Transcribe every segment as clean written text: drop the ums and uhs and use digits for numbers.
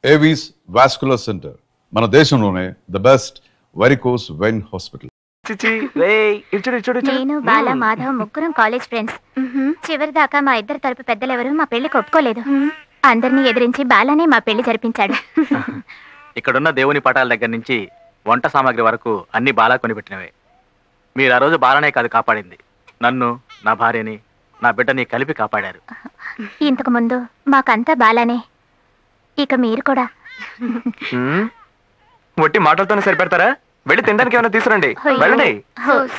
Avis vascular centre మన దేశంలోనే the best varicose vein hospital. నేను బాల మాధవ్ ముగ్గురం కాలేజ్ ఫ్రెండ్స్. చివరి దాకా మా ఇద్దరు తరపు పెద్దలెవరూ మా పెళ్లికి ఒప్పుకోలేదు. అందరినీ ఎదిరించి బాలానే మా పెళ్లి జరిపించాడు. ఇక్కడున్న దేవుని పటాల దగ్గర నుంచి వంట సామాగ్రి వరకు అన్ని బాలా కొనిపెట్టినవే. మీరు ఆ రోజు బాలనే కాదు కాపాడింది, నన్ను, నా భార్యని, నా బిడ్డని కలిపి కాపాడారు. ఇంతకు ముందు మాకంతా బాలానే, ఇక మీరు కూడా. ఒట్టి మాటలతోనే సరిపెడతారా? వెళ్ళి తినడానికి ఏమైనా తీసుకురండి. వెళ్ళండి.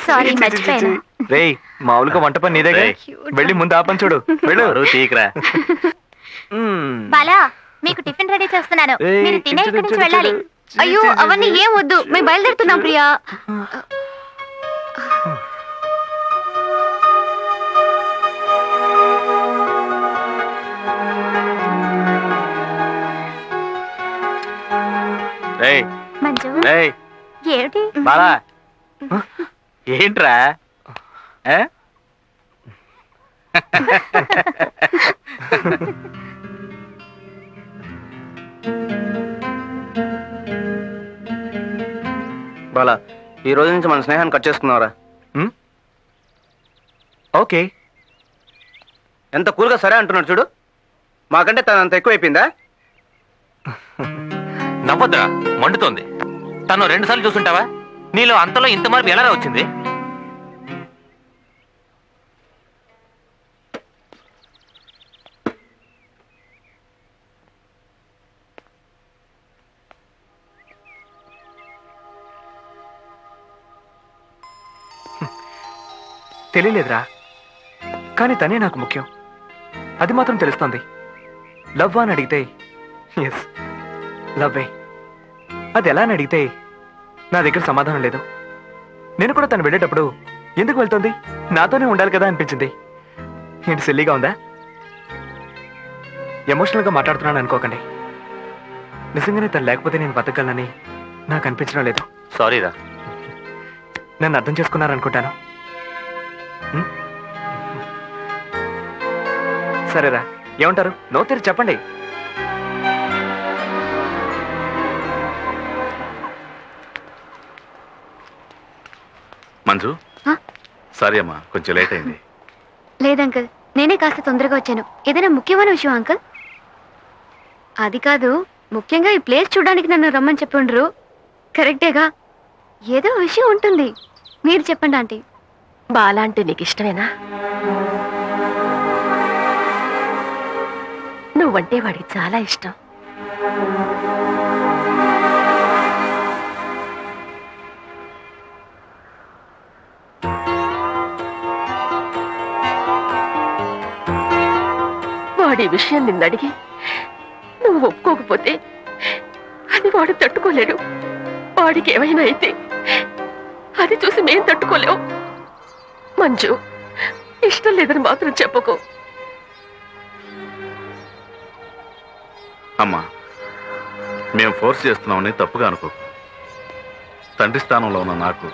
సారీ, మర్చిపోయాను. రేయ్, మామూలుగా వంట పని నీదేగా, వెళ్ళి ముందు ఆ పని చూడు. వెళ్ళు. తీకరా. బాలా, మీకు టిఫిన్ రెడీ చేస్తున్నాను, మీరు తినే ఇక్కడి నుంచి వెళ్ళాలి. అయ్యో, అవన్నీ ఏం వద్దు, మేము బయలుదేరుతున్నాం ప్రియా. మంజు, ఏమిటి బాలా? ఏంట్రా? బాలా, ఈ రోజు నుంచి మన స్నేహాన్ని కట్ చేసుకున్నావరా? ఓకే. ఎంత కూల్గా సరే అంటున్నాడు చూడు. మాకంటే తను అంత ఎక్కువైపోయిందా? నవ్వద్దురా, మండుతోంది. తను 2 సార్లు చూసుంటావా? నీలో అంతలో ఇంత మార్పు ఎలా వచ్చింది? తెలియలేదురా, కానీ తనే నాకు ముఖ్యం. అది మాత్రం తెలుస్తోంది. లవ్ అని అడిగితే ఎస్, లవ్వే. అది ఎలా అని అడిగితే నా దగ్గర సమాధానం లేదు. నేను కూడా తను వెళ్ళేటప్పుడు ఎందుకు వెళ్తుంది, నాతోనే ఉండాలి కదా అనిపించింది. ఏంటి సిల్లీగా ఉందా? ఎమోషనల్గా మాట్లాడుతున్నాను అనుకోకండి. నిజంగానే తను లేకపోతే నేను బతకగలనని నాకు అనిపించడం లేదు. సారీరా. నన్ను అర్థం చేసుకున్నారనుకుంటాను. సరేరా, ఏమంటారు? నో తెరి చెప్పండి. మంజు, సారీ అమ్మా, కొంచెం లేట్ అయింది. లేదంకల్, నేనే కాస్త తొందరగా వచ్చాను. ఏదైనా ముఖ్యమైన విషయం అంకల్? అది కాదు, ముఖ్యంగా ఈ ప్లేస్ చూడడానికి నన్ను రమ్మని చెప్పుండ్రు. కరెక్టేగా? ఏదో విషయం ఉంటుంది, మీరు చెప్పండి ఆంటీ. బాలా అంటే నీకు ఇష్టమేనా? నువ్వంటే వాడికి చాలా ఇష్టం. వాడి విషయం నిన్నడిగి నువ్వు ఒప్పుకోకపోతే అది వాడు తట్టుకోలేడు. వాడికి ఏమైనా అయితే అది చూసి మేం తట్టుకోలేవు. మంజు, ఇష్టం లేదని మాత్రం చెప్పకు. అమ్మా, మేము ఫోర్స్ చేస్తున్నామని తప్పుగా అనుకో. తండ్రి స్థానంలో ఉన్న నాకు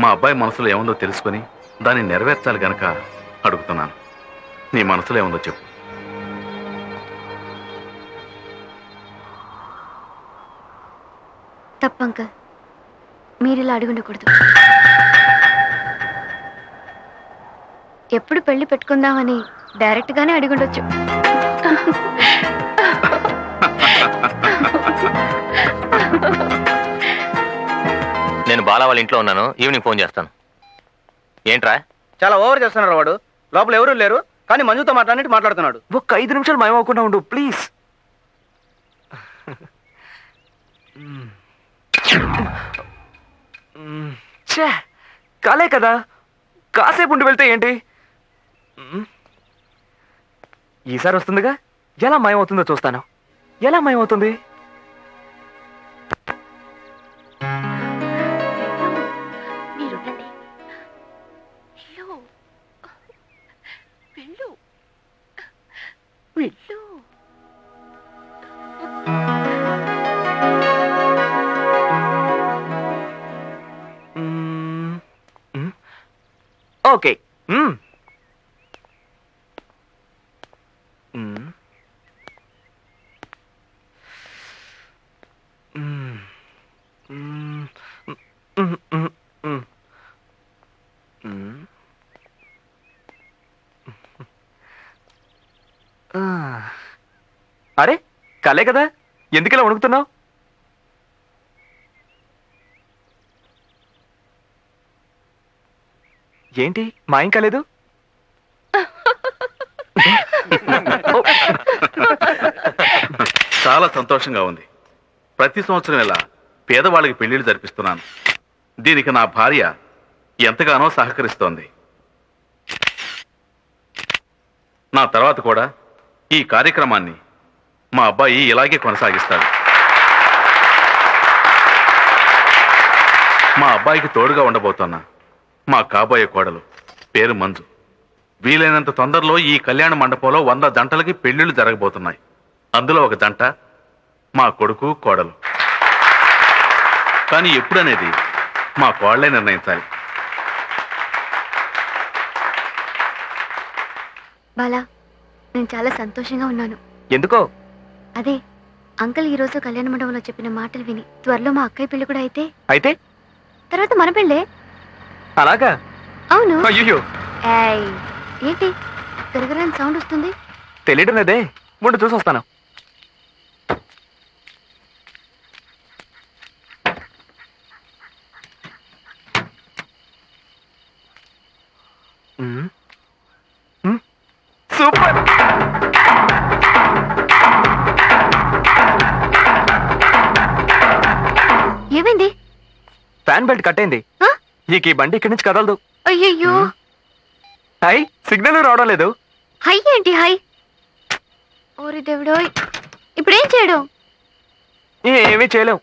మా అబ్బాయి మనసులో ఏముందో తెలుసుకొని దాన్ని నెరవేర్చాలి గనక అడుగుతున్నాను. నీ మనసులో ఏముందో చెప్పు. తప్పంకల్, మీరిలా అడుగుండకూడదు. ఎప్పుడు పెళ్లి పెట్టుకుందామని డైరెక్ట్ గానే అడిగుండొచ్చు. నేను బాలా వాళ్ళ ఇంట్లో ఉన్నాను, ఈవినింగ్ ఫోన్ చేస్తాను. ఏంట్రా? చాలా ఓవర్ చేస్తున్నారు వాడు. లోపల ఎవరూ లేరు, కానీ మంజుతో మాట్లాడుతున్నాడు. ఒక్క 5 నిమిషాలు మాయమవకుండా ఉండు ప్లీజ్. కాలే కదా, కాసేపు ఉండి వెళ్తే ఏంటి? ఈసారి వస్తుందిగా, ఎలా మాయమవుతుందో చూస్తాను. ఎలా మాయమవుతుంది? మీరుండండి. వెళ్ళు, వెళ్ళు. ఓకే. అరే కలే కదా, ఎందుకలా వణుకుతున్నావు? ఏంటి మాయం కాలేదు? చాలా సంతోషంగా ఉంది. ప్రతి సంవత్సరం ఇలా పేదవాళ్ళకి పెళ్లిళ్ళు జరిపిస్తున్నాను. దీనికి నా భార్య ఎంతగానో సహకరిస్తోంది. నా తర్వాత కూడా ఈ కార్యక్రమాన్ని మా అబ్బాయి ఇలాగే కొనసాగిస్తాడు. మా అబ్బాయికి తోడుగా ఉండబోతున్న మా కాబోయే కోడలు పేరు మంజు. వీలైనంత తొందరలో ఈ కళ్యాణ మండపంలో 100 జంటలకి పెళ్లిళ్ళు జరగబోతున్నాయి. అందులో ఒక జంట మా కొడుకు కోడలు. కానీ ఎప్పుడనేది మా కోడలే నిర్ణయించాలి. బాలా, నేను చాలా సంతోషంగా ఉన్నాను. ఎందుకో? అదే అంకుల్ ఈ రోజు కళ్యాణ మండపంలో చెప్పిన మాటలు విని త్వరలో మా అక్కయ్య పెళ్లి కూడా అయితే తర్వాత మన పెళ్ళే. అలాగా? అవును. అయ్యో, ఏయ్, ఏంటి తిరగరాని సౌండ్ వస్తుంది? తెలియడం లేదే, ముందు చూసి వస్తాను. సూపర్. ఏమైంది? ఫ్యాన్ బెల్ట్ కట్టయింది. ఆ? ఇక ఈ బండి ఇక్కడి నుంచి కదలదు. అయ్యయ్యో, హై, సిగ్నల్ రావడం లేదు. హై ఏంటి హై? ఓరి దేవుడోయ్, ఇప్పుడేం చేయడం? ఏమీ చేయలేం.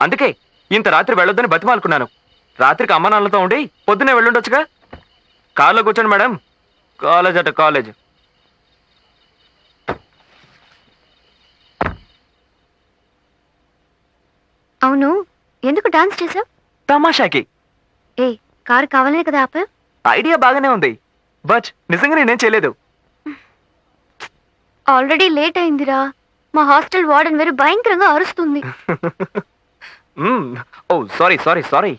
అందుకే ఇంత రాత్రి వెళ్ళొద్దని బతిమాలుకున్నాను. రాత్రికి అమ్మ నాన్నలతో ఉండి పొద్దునే వెళ్ళుండొచ్చుగా. కార్లో కూర్చోండి మేడం, కాలేజ్ అట కాలేజ్. అవును, ఎందుకు డాన్స్ చేసావు? తమాషాకి. ఏ, కారు కావాలనే కదా ఆపా? ఐడియా బాగానే ఉంది, బట్ నిజంగా నేనేం చేయలేదు. ఆల్రెడీ లేట్ అయిందిరా. మా హాస్టల్ వార్డెన్ వేరు భయంకరంగా అరుస్తుంది. ఓ సారీ సారీ సారీ.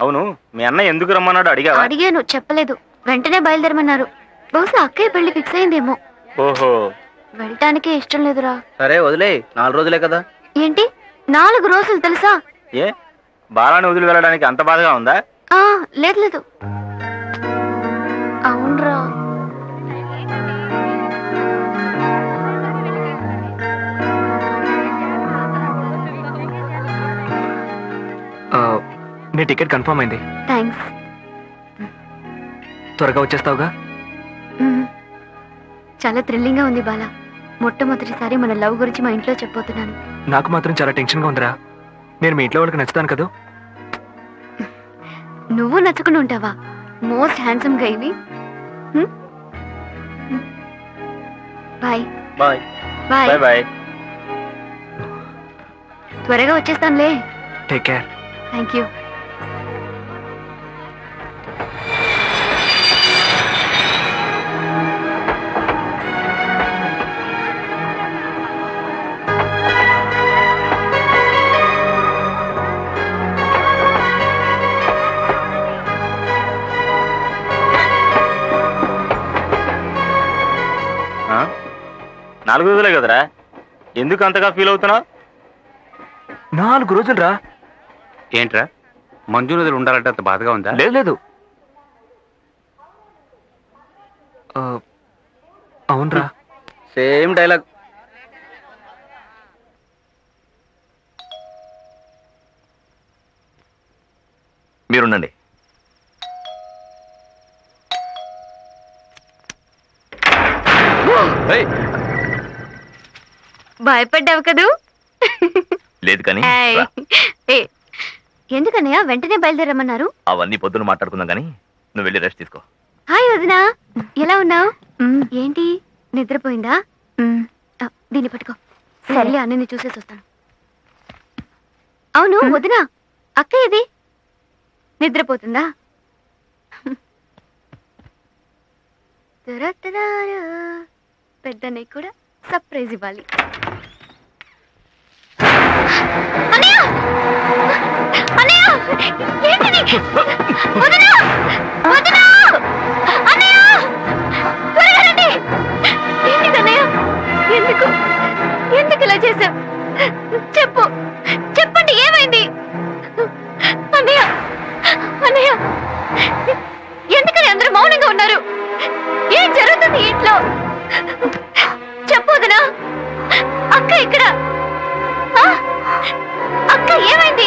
అవును, మీ అన్న ఎందుకు రమ్మన్నాడు అడిగా? అడిగాను, చెప్పలేదు. వెంటనే బయలుదేరమన్నారు. బహుశా అక్కయ్య పెళ్లి ఫిక్స్ అయిందేమో. ఓహో, వెళ్ళటానికే ఇష్టం లేదురా. సరే వదిలే, 4 రోజులే కదా. ఏంటి 4 రోజులు తెలుసా? ఏ, బాలాని వదిలి వెళ్ళడానికి అంత బాధగా ఉందా? లేదు లేదు. అవునరా. నీ టికెట్ కన్ఫర్మ్ అయింది. థ్యాంక్స్. త్వరగా వచ్చేస్తావుగా? చాలా థ్రిల్లింగ్ గా ఉంది బాలా. మొట్టమొదటిసారి మన లవ్ గురించి మా ఇంట్లో చెప్పబోతున్నాను. నాకు మాత్రం చాలా టెన్షన్ గా ఉందిరా. నేను మీ ఇంట్లో వాళ్ళకి నచ్చుతాను కదా? నువ్వు నచ్చుకుని ఉంటావా? మోస్ట్ హ్యాండ్సమ్ గా ఇవి. Bye bye bye bye bye. త్వరగా వచ్చేస్తానులే. Take care. Thank you. ఆ? 4 రోజులే కదరా, ఎందుకు అంతగా ఫీల్ అవుతున్నావు? 4 రోజులు రా. ఏంట్రా, మంజు నదులు ఉండాలంటే అంత బాధగా ఉందా? లేదు లేదు. అవునరా. Same dialogue. మీరుండండి. ఏయ్, భయపడ్డావు కదూ? లేదు కానీ ఏయ్. రా. ఏ, ఎందుకన్నయ్య వెంటనే బయలుదేరమ్మన్నారు? అవన్నీ పొద్దున మాట్లాడుకుందాం కానీ నువ్వు వెళ్ళి రెస్ట్ తీసుకో. హాయ్ వదినా, ఎలా ఉన్నావు? ఏంటి నిద్రపోయిందా? దీన్ని పట్టుకో. సరే అన్నని చూసేసి వస్తాను. అవును వదినా, అక్క ఏది? నిద్రపోతుందా? పెద్దన్నయ్య కూడా సర్ప్రైజ్ ఇవ్వాలి. అన్నయ్య! అన్నయ్య! ఏంటిది? వదినా! వదినా! అన్నయ్య! త్వరగా రండి! ఏంటిది అన్నయ్య? ఎందుకు ఇలా చేశావు? చెప్పండి, ఏమైంది? అన్నయ్య! అన్నయ్య! ఎందుకని అందరూ మౌనంగా ఉన్నారు? ఏం జరుగుతుంది ఇంట్లో? చెప్పు వదినా. అక్క ఇక్కడ. అక్క ఏమైంది?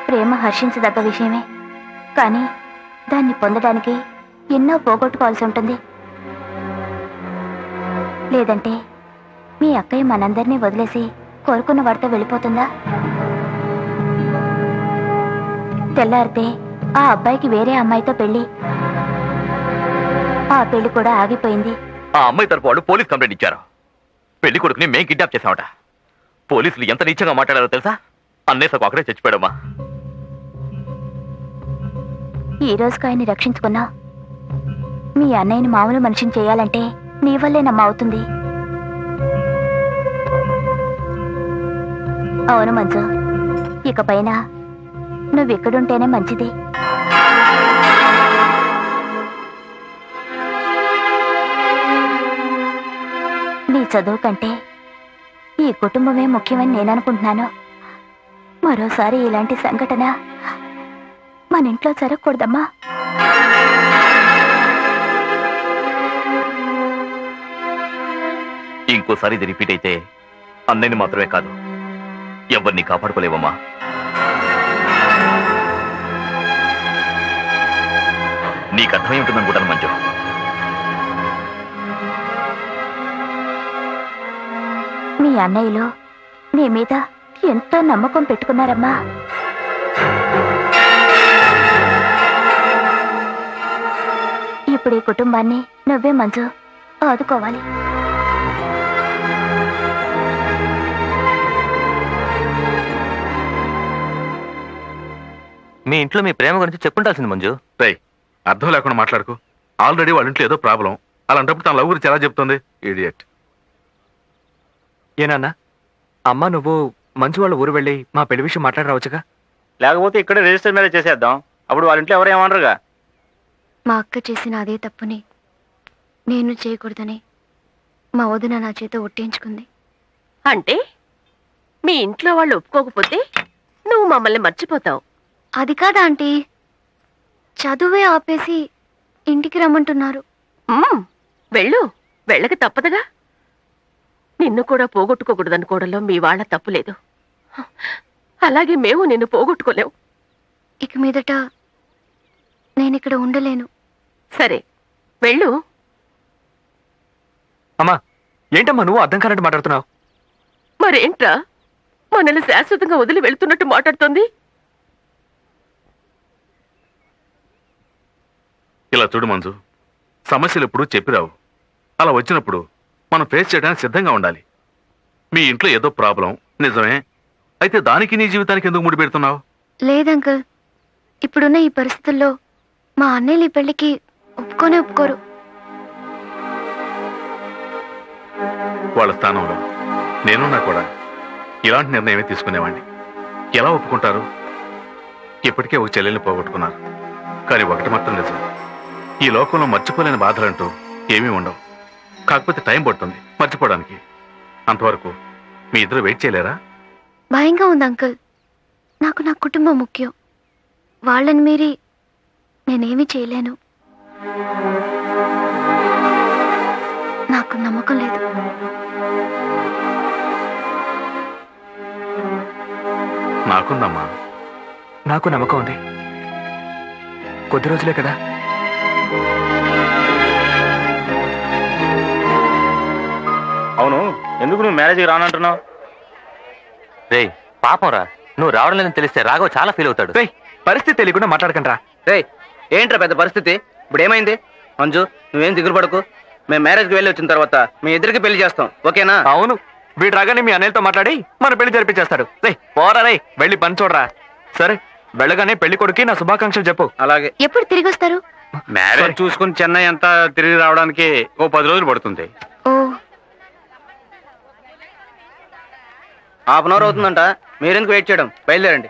ప్రేమ హర్షించదగ్గ విషయమే, కానీ దాన్ని పొందడానికి ఎన్నో పోగొట్టుకోవాల్సి ఉంటుంది. లేదంటే మీ అక్కయ్య మనందరినీ వదిలేసి కోరుకున్న వాడితో వెళ్ళిపోతుందా? తెల్లారితే ఆ అబ్బాయికి వేరే అమ్మాయితో పెళ్లి. ఆ పెళ్లి కూడా ఆగిపోయింది. ఆ అమ్మాయి తరపు వాళ్ళు పోలీస్ కంప్లైంట్ ఇచ్చారు. పెళ్లి కొడుకుని మేం కిడ్నాప్ చేసామట. పోలీసులు ఎంత నీచంగా మాట్లాడారో తెలుసా? అన్నేసకు అక్కడే చచ్చిపోయాడమ్మా. ఈ రోజుకి ఆయన్ని రక్షించుకున్నా. మీ అన్నయ్యని మామూలు మనిషిని చేయాలంటే నీ వల్లే నమ్మ అవుతుంది. అవును మంజు, ఇకపైన నువ్వెక్కడుంటేనే మంచిది. నీ చదువు కంటే ఈ కుటుంబమే ముఖ్యమని నేను అనుకుంటున్నాను. మరోసారి ఇలాంటి సంఘటన మన ఇంట్లో జరగకూడదమ్మా. ఇంకోసారి ఇది రిపీట్ అయితే అన్నయ్యని మాత్రమే కాదు, ఎవరిని కాపాడుకోలేవమ్మా. నీకు అర్థమై ఉంటుందనుకుంటాను మంజు. మీ అన్నయ్యలు నీ మీద ఎంతో నమ్మకం పెట్టుకున్నారమ్మా. ఇప్పుడు ఈ కుటుంబాన్ని నువ్వే మంజు ఆదుకోవాలి. మీ ఇంట్లో మీ ప్రేమ గురించి చెప్పుంటాల్సింది మంజు. రేయ్, అర్థం లేకుండా మాట్లాడుకో. ఆల్రెడీ వాళ్ళ ఇంట్లో ఏదో ప్రాబ్లం. అలాంటప్పుడు తన లవ్ గురించి ఎలా చెప్తుంది? ఇడియట్. ఏనన్నా, అమ్మ నువ్వు మంచు వాళ్ళ ఊరు వెళ్ళి మా పెళ్లి విషయం మాట్లాడరావచ్చుగా? లేకపోతే ఇక్కడే రిజిస్టర్ మ్యారేజ్ చేసేద్దాం. అప్పుడు వాళ్ళ ఇంట్లో ఎవరు ఏమనరుగా. మా అక్క చేసిన అదే తప్పుని నేను చేయకూడదని మా వదిన నా చేత ఒట్టేయించుకుంది. అంటే మీ ఇంట్లో వాళ్ళు ఒప్పుకోకపోతే నువ్వు మమ్మల్ని మర్చిపోతావు. అది కాదా ఆంటీ, చదువే ఆపేసి ఇంటికి రమ్మంటున్నారు. వెళ్ళు, వెళ్ళక తప్పదుగా. నిన్ను కూడా పోగొట్టుకోకూడదనుకోవడంలో మీ వాళ్ళ తప్పు లేదు. అలాగే మేము నిన్ను పోగొట్టుకోలేవు. ఇక మీదట నేనిక్కడ ఉండలేను. సరే వెళ్ళు. అమ్మా, ఏంటమ్మా నువ్వు అర్థం కానట్టు మాట్లాడుతున్నావు? మరేంట్రా మనల్ని శాశ్వతంగా వదిలి వెళ్తున్నట్టు మాట్లాడుతోంది? ఇలా చూడు మంజు, సమస్యలు ఎప్పుడు చెప్పిరావు. అలా వచ్చినప్పుడు మనం ఫేస్ చేయడానికి సిద్ధంగా ఉండాలి. మీ ఇంట్లో ఏదో ప్రాబ్లం నిజమే, అయితే దానికి నీ జీవితానికి ఎందుకు ముడి పెడుతున్నావు? లేదంకుల్, ఇప్పుడున్న ఈ పరిస్థితుల్లో మా అన్నయ్యలు ఈ పెళ్లికి ఒప్పుకోరు. వాళ్ళ స్థానంలో నేనున్నా కూడా ఇలాంటి నిర్ణయమే తీసుకునేవాడిని. ఎలా ఒప్పుకుంటారు? ఇప్పటికే ఒక చెల్లెల్ని పోగొట్టుకున్నారు. కానీ ఒకటి మాత్రం నిజం, ఈ లోకంలో మర్చిపోలేని బాధలంటూ ఏమీ ఉండవు. కాకపోతే టైం పడుతుంది మర్చిపోవడానికి. అంతవరకు మీ ఇద్దరు వెయిట్ చేయలేరా? భయంగా ఉంది అంకుల్. నాకు నా కుటుంబం ముఖ్యం. వాళ్ళని మీరి నేనేమీ చేయలేను. నాకు నమ్మకం లేదు. నాకుందమ్మా. నాకు నమ్మకం ఉంది. కొద్ది రోజులే కదా. అవును, ఎందుకు నువ్వు మ్యారేజ్కి రానంటున్నావు? రే పాపం రా, నువ్వు రావడం లేదని తెలిస్తే రాఘవ్ చాలా ఫీల్ అవుతాడు. రేయ్, పరిస్థితి తెలియకుండా మాట్లాడకండి రా. రేయ్, ఏంట్రా పెద్ద పరిస్థితి? ఇప్పుడు ఏమైంది? మంజు, నువ్వేం దిగులు పడకు. మేము మ్యారేజ్కి వెళ్ళి వచ్చిన తర్వాత మీ ఇద్దరికి పెళ్లి చేస్తాం, ఓకేనా? అవును, వీడు రాగానే మీ అన్నయ్యతో మాట్లాడి మన పెళ్లి జరిపించేస్తాడు. రే పోరా, రే వెళ్ళి పని చూడరా. సరే, వెళ్ళగానే పెళ్లి కొడుకి నా శుభాకాంక్షలు చెప్పు. అలాగే. ఎప్పుడు తిరిగి వస్తారు? మ్యారేజ్ చూసుకుని చెన్నై అంతా తిరిగి రావడానికి ఓ 10 రోజులు పడుతుంది. ఓ, హాఫ్ అన్ అవర్ అవుతుందంట. మీరెందుకు వెయిట్ చేయడం? బయలుదేరండి.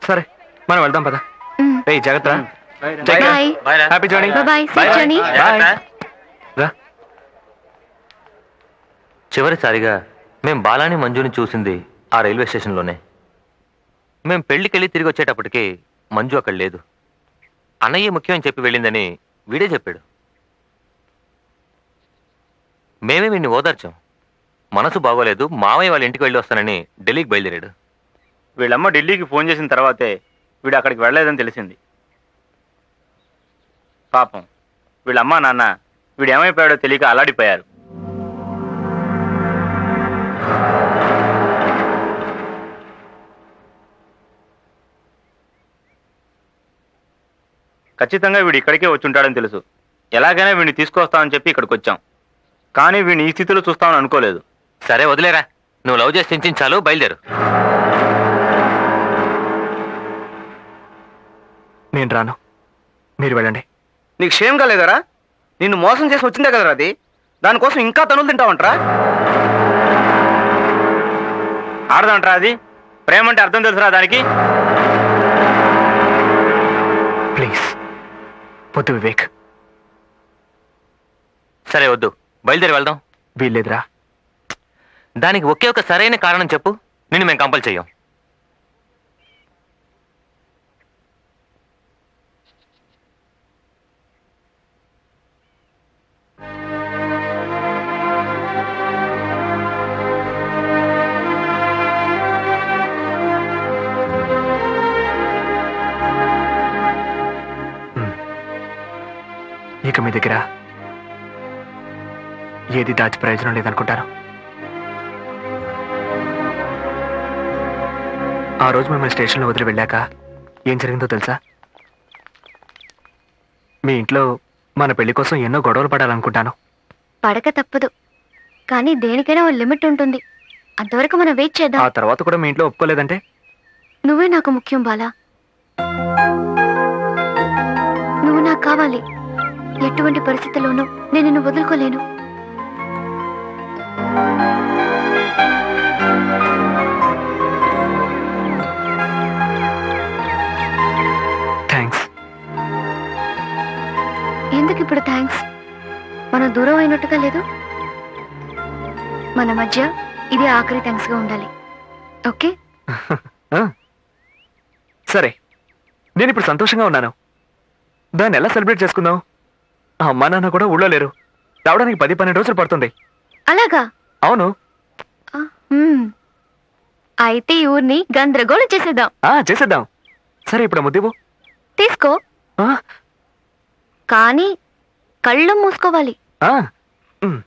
సరే, మనం వెళ్దాం పద. మ్. రే జాగ్రత్త. Bye. Happy journey. Bye. Safe journey. రా. చివరిసారిగా మేం బాలాని మంజుని చూసింది ఆ రైల్వే స్టేషన్లోనే. మేం పెళ్లికెళ్ళి తిరిగి వచ్చేటప్పటికి మంజు అక్కడ లేదు. అన్నయ్య ముఖ్యమని చెప్పి వెళ్ళిందని వీడే చెప్పాడు. మేమే వీడిని ఓదార్చాం. మనసు బాగోలేదు, మావయ్య వాళ్ళ ఇంటికి వెళ్ళి వస్తానని ఢిల్లీకి బయలుదేరాడు. వీళ్ళమ్మ ఢిల్లీకి ఫోన్ చేసిన తర్వాతే వీడు అక్కడికి వెళ్ళలేదని తెలిసింది. పాపం వీళ్ళమ్మ నాన్న వీడు ఏమైపోయాడో తెలియక అల్లాడిపోయారు. ఖచ్చితంగా వీడు ఇక్కడికే వచ్చి ఉంటాడని తెలుసు. ఎలాగైనా వీడిని తీసుకొస్తామని చెప్పి ఇక్కడికి వచ్చాం. కానీ వీడిని ఈ స్థితిలో చూస్తామని అనుకోలేదు. సరే వదిలేరా, నువ్వు లవ్ చేసి చించాలు, బయలుదేరు. నేను రాను, మీరు వెళ్ళండి. నీకు క్షేమం కాలేదరా? నిన్ను మోసం చేసి వచ్చిందే కదరా అది. దానికోసం ఇంకా తనులు తింటావంటరా? ఆడదంటరా అది? ప్రేమ అంటే అర్థం తెలుసురా దానికి? ప్లీజ్ వద్దు వివేక్. సరే వద్దు, బయలుదేరి వెళ్దాం. వీల్లేదురా. దానికి ఒకే ఒక సరైన కారణం చెప్పు, నిన్ను మేము కంపల్ చెయ్యం. ఇక మీ దగ్గర ఏది దాచి ప్రయోజనం లేదనుకుంటాను. ఆ రోజు మిమ్మల్ని స్టేషన్లో వదిలి వెళ్ళాక ఏం జరిగిందో తెలుసా? మీ ఇంట్లో మన పెళ్లి కోసం ఎన్నో గొడవలు పడాలనుకుంటాను. పడక తప్పదు, కానీ దేనికైనా ఓ లిమిట్ ఉంటుంది. అంతవరకు మనం వెయిట్ ఆ చేద్దాం. తర్వాత కూడా మీ ఇంట్లో ఒప్పుకోలేదంటే? నువ్వే నాకు ముఖ్యం బాలా. నువ్వు నాకు కావాలి. ఎటువంటి పరిస్థితుల్లోనూ నేను నిన్ను వదులుకోలేను. థ్యాంక్స్. ఎందుకు ఇప్పుడు థ్యాంక్స్? మనం దూరం అయినట్టుగా లేదు. మన మధ్య ఇది ఆఖరి థ్యాంక్స్ గా ఉండాలి, ఓకే? సరే, నేను ఇప్పుడు సంతోషంగా ఉన్నాను. దాన్ని ఎలా సెలబ్రేట్ చేసుకుందాం? ఆ అమ్మా నాన్న కూడా ఊళ్ళో లేరు. రావడానికి 10-12 రోజులు పడుతుంది. అలాగా? అవును. మ్మ్. అయితే ఈ ఊరిని గందరగోళం చేసేద్దాం. చేసేద్దాం. సరే, ఇప్పుడు ముద్దివు. తీసుకో, కానీ కళ్ళు మూసుకోవాలి. మ్.